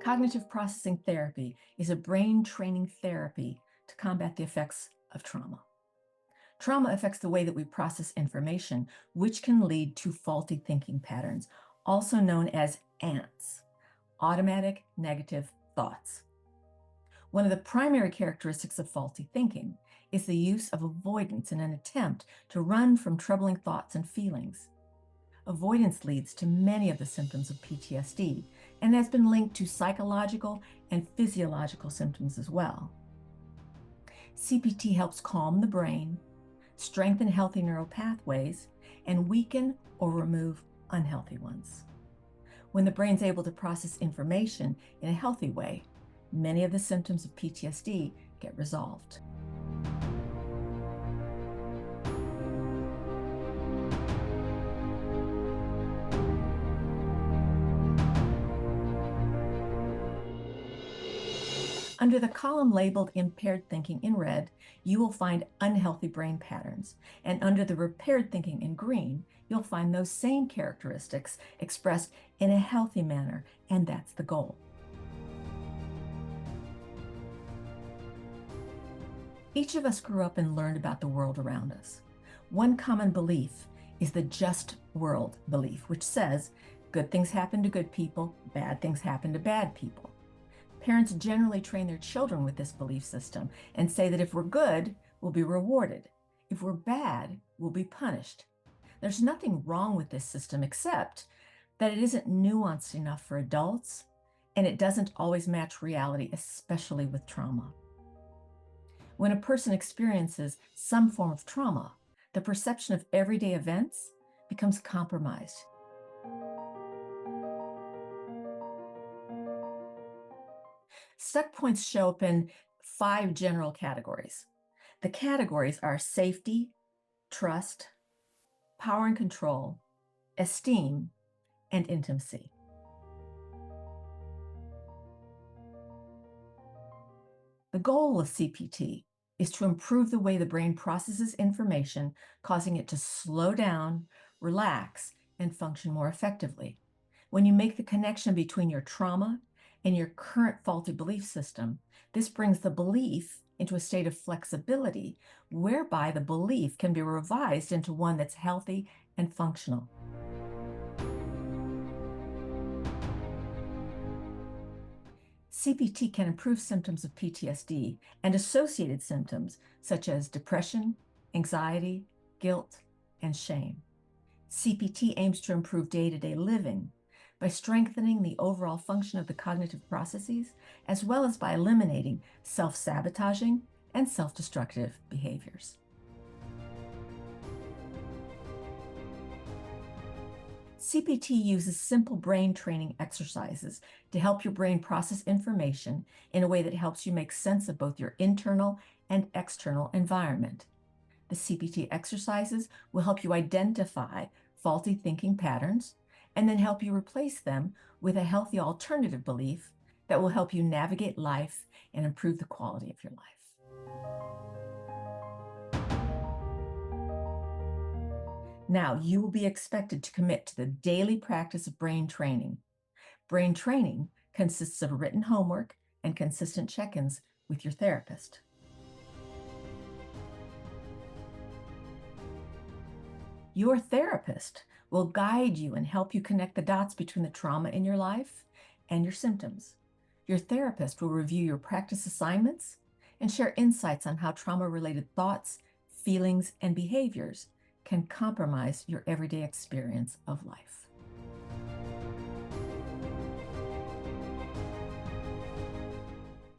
Cognitive processing therapy is a brain training therapy to combat the effects of trauma. Trauma affects the way that we process information, which can lead to faulty thinking patterns, also known as ANTs, automatic negative thoughts. One of the primary characteristics of faulty thinking is the use of avoidance in an attempt to run from troubling thoughts and feelings. Avoidance leads to many of the symptoms of PTSD and has been linked to psychological and physiological symptoms as well. CPT helps calm the brain, strengthen healthy neural pathways, and weaken or remove unhealthy ones. When the brain's able to process information in a healthy way, many of the symptoms of PTSD get resolved. Under the column labeled impaired thinking in red, you will find unhealthy brain patterns. And under the repaired thinking in green, you'll find those same characteristics expressed in a healthy manner, and that's the goal. Each of us grew up and learned about the world around us. One common belief is the just world belief, which says good things happen to good people, bad things happen to bad people. Parents generally train their children with this belief system and say that if we're good, we'll be rewarded. If we're bad, we'll be punished. There's nothing wrong with this system except that it isn't nuanced enough for adults, and it doesn't always match reality, especially with trauma. When a person experiences some form of trauma, the perception of everyday events becomes compromised. Stuck points show up in 5 general categories. The categories are safety, trust, power and control, esteem, and intimacy. The goal of CPT is to improve the way the brain processes information, causing it to slow down, relax, and function more effectively. When you make the connection between your trauma and your current faulty belief system, this brings the belief into a state of flexibility, whereby the belief can be revised into one that's healthy and functional. CPT can improve symptoms of PTSD and associated symptoms such as depression, anxiety, guilt, and shame. CPT aims to improve day-to-day living by strengthening the overall function of the cognitive processes, as well as by eliminating self-sabotaging and self-destructive behaviors. CPT uses simple brain training exercises to help your brain process information in a way that helps you make sense of both your internal and external environment. The CPT exercises will help you identify faulty thinking patterns and then help you replace them with a healthy alternative belief that will help you navigate life and improve the quality of your life. Now, you will be expected to commit to the daily practice of brain training. Brain training consists of written homework and consistent check-ins with your therapist. Your therapist will guide you and help you connect the dots between the trauma in your life and your symptoms. Your therapist will review your practice assignments and share insights on how trauma-related thoughts, feelings, and behaviors can compromise your everyday experience of life.